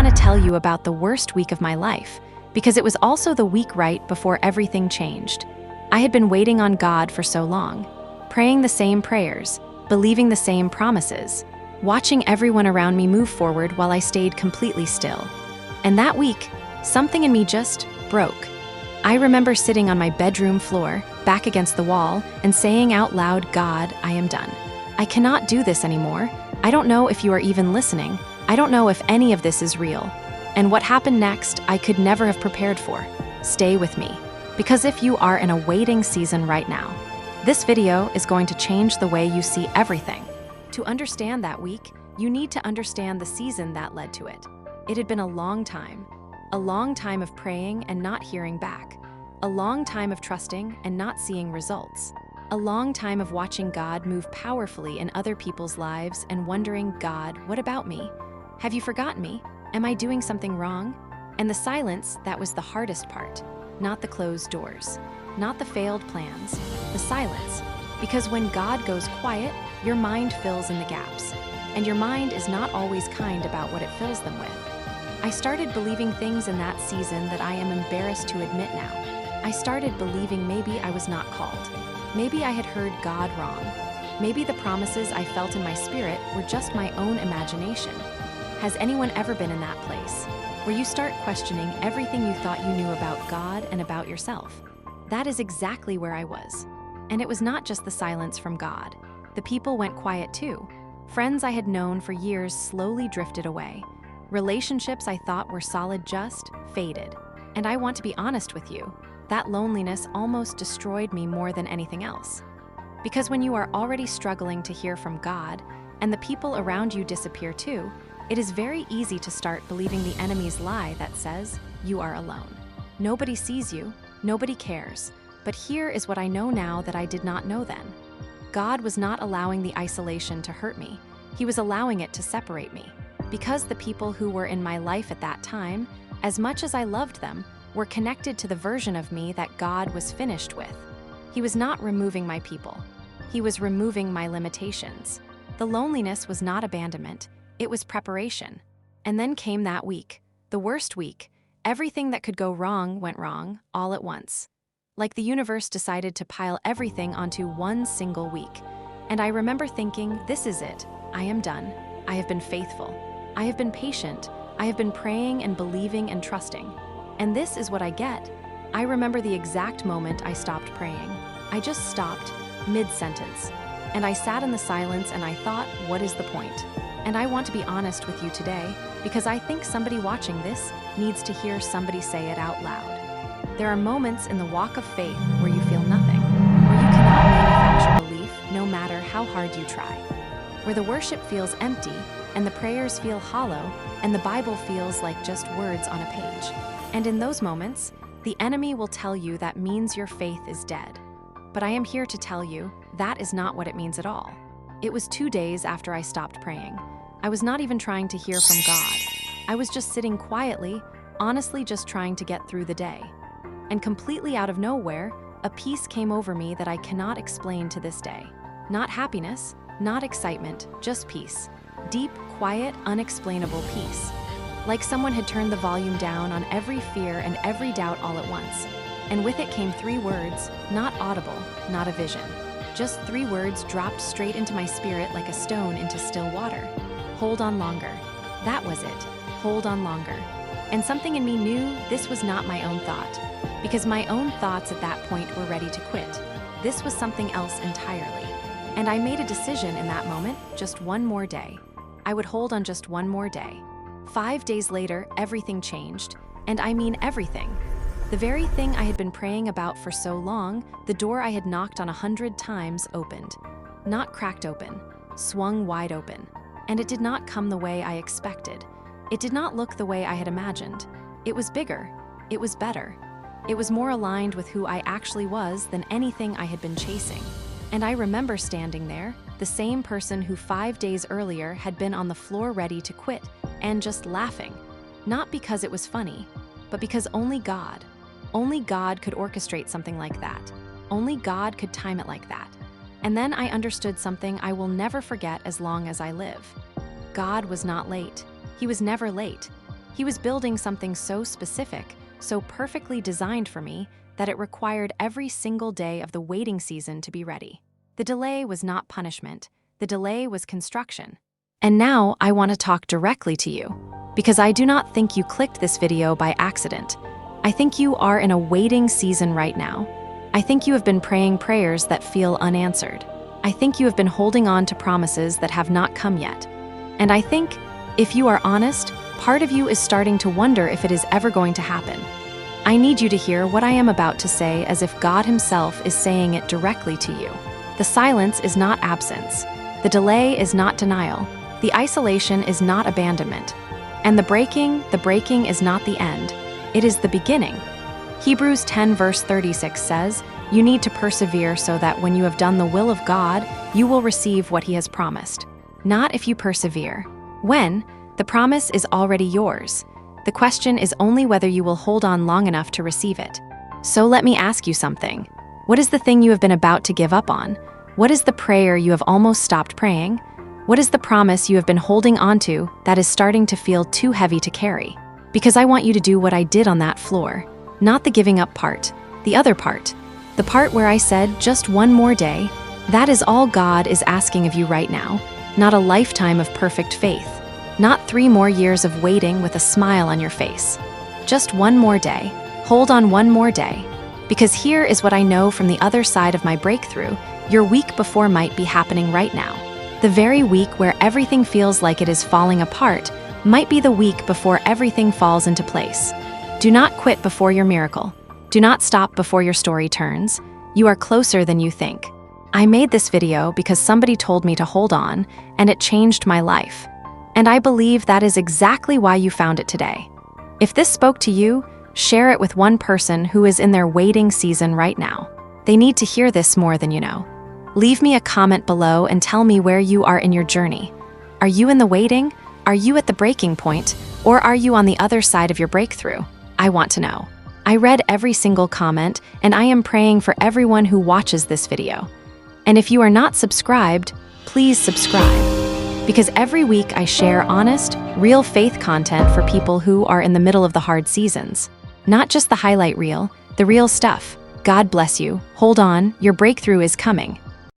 want to tell you about the worst week of my life, because it was also the week right before everything changed. I had been waiting on God for so long, praying the same prayers, believing the same promises, watching everyone around me move forward while I stayed completely still. And that week, something in me just broke. I remember sitting on my bedroom floor, back against the wall, and saying out loud, "God, I am done. I cannot do this anymore. I don't know if you are even listening. I don't know if any of this is real." And what happened next, I could never have prepared for. Stay with me, because if you are in a waiting season right now, this video is going to change the way you see everything. To understand that week, you need to understand the season that led to it. It had been a long time of praying and not hearing back, a long time of trusting and not seeing results, a long time of watching God move powerfully in other people's lives and wondering, "God, what about me? Have you forgotten me? Am I doing something wrong?" And the silence, that was the hardest part. Not the closed doors, not the failed plans, the silence. Because when God goes quiet, your mind fills in the gaps. And your mind is not always kind about what it fills them with. I started believing things in that season that I am embarrassed to admit now. I started believing maybe I was not called. Maybe I had heard God wrong. Maybe the promises I felt in my spirit were just my own imagination. Has anyone ever been in that place, where you start questioning everything you thought you knew about God and about yourself? That is exactly where I was. And it was not just the silence from God. The people went quiet too. Friends I had known for years slowly drifted away. Relationships I thought were solid just faded. And I want to be honest with you, that loneliness almost destroyed me more than anything else. Because when you are already struggling to hear from God, and the people around you disappear too, it is very easy to start believing the enemy's lie that says, you are alone. Nobody sees you, nobody cares. But here is what I know now that I did not know then. God was not allowing the isolation to hurt me. He was allowing it to separate me. Because the people who were in my life at that time, as much as I loved them, were connected to the version of me that God was finished with. He was not removing my people. He was removing my limitations. The loneliness was not abandonment. It was preparation. And then came that week, the worst week. Everything that could go wrong went wrong, all at once. Like the universe decided to pile everything onto one single week. And I remember thinking, this is it. I am done. I have been faithful. I have been patient. I have been praying and believing and trusting. And this is what I get. I remember the exact moment I stopped praying. I just stopped, mid-sentence. And I sat in the silence and I thought, what is the point? And I want to be honest with you today, because I think somebody watching this needs to hear somebody say it out loud. There are moments in the walk of faith where you feel nothing, where you cannot manufacture belief no matter how hard you try, where the worship feels empty and the prayers feel hollow and the Bible feels like just words on a page. And in those moments, the enemy will tell you that means your faith is dead. But I am here to tell you that is not what it means at all. It was 2 days after I stopped praying. I was not even trying to hear from God. I was just sitting quietly, honestly just trying to get through the day. And completely out of nowhere, a peace came over me that I cannot explain to this day. Not happiness, not excitement, just peace. Deep, quiet, unexplainable peace. Like someone had turned the volume down on every fear and every doubt all at once. And with it came 3 words, not audible, not a vision. Just 3 words dropped straight into my spirit like a stone into still water. Hold on longer. That was it. Hold on longer. And something in me knew this was not my own thought. Because my own thoughts at that point were ready to quit. This was something else entirely. And I made a decision in that moment, just one more day. I would hold on just one more day. 5 days later, everything changed. And I mean everything. The very thing I had been praying about for so long, the door I had knocked on 100 times opened. Not cracked open, swung wide open. And it did not come the way I expected. It did not look the way I had imagined. It was bigger. It was better. It was more aligned with who I actually was than anything I had been chasing. And I remember standing there, the same person who 5 days earlier had been on the floor ready to quit, and just laughing. Not because it was funny, but because only God could orchestrate something like that. Only God could time it like that. And then I understood something I will never forget as long as I live. God was not late. He was never late. He was building something so specific, so perfectly designed for me, that it required every single day of the waiting season to be ready. The delay was not punishment. The delay was construction. And now I want to talk directly to you, because I do not think you clicked this video by accident. I think you are in a waiting season right now. I think you have been praying prayers that feel unanswered. I think you have been holding on to promises that have not come yet. And I think, if you are honest, part of you is starting to wonder if it is ever going to happen. I need you to hear what I am about to say as if God Himself is saying it directly to you. The silence is not absence. The delay is not denial. The isolation is not abandonment. And the breaking is not the end. It is the beginning. Hebrews 10 verse 36 says, "You need to persevere so that when you have done the will of God, you will receive what He has promised." Not if you persevere. When? The promise is already yours. The question is only whether you will hold on long enough to receive it. So let me ask you something. What is the thing you have been about to give up on? What is the prayer you have almost stopped praying? What is the promise you have been holding onto that is starting to feel too heavy to carry? Because I want you to do what I did on that floor. Not the giving up part, the other part. The part where I said, just one more day. That is all God is asking of you right now. Not a lifetime of perfect faith. Not 3 more years of waiting with a smile on your face. Just one more day. Hold on one more day. Because here is what I know from the other side of my breakthrough. Your week before might be happening right now. The very week where everything feels like it is falling apart might be the week before everything falls into place. Do not quit before your miracle. Do not stop before your story turns. You are closer than you think. I made this video because somebody told me to hold on, and it changed my life. And I believe that is exactly why you found it today. If this spoke to you, share it with one person who is in their waiting season right now. They need to hear this more than you know. Leave me a comment below and tell me where you are in your journey. Are you in the waiting? Are you at the breaking point? Or are you on the other side of your breakthrough? I want to know. I read every single comment, and I am praying for everyone who watches this video. And if you are not subscribed, please subscribe. Because every week I share honest, real faith content for people who are in the middle of the hard seasons. Not just the highlight reel, the real stuff. God bless you. Hold on, your breakthrough is coming.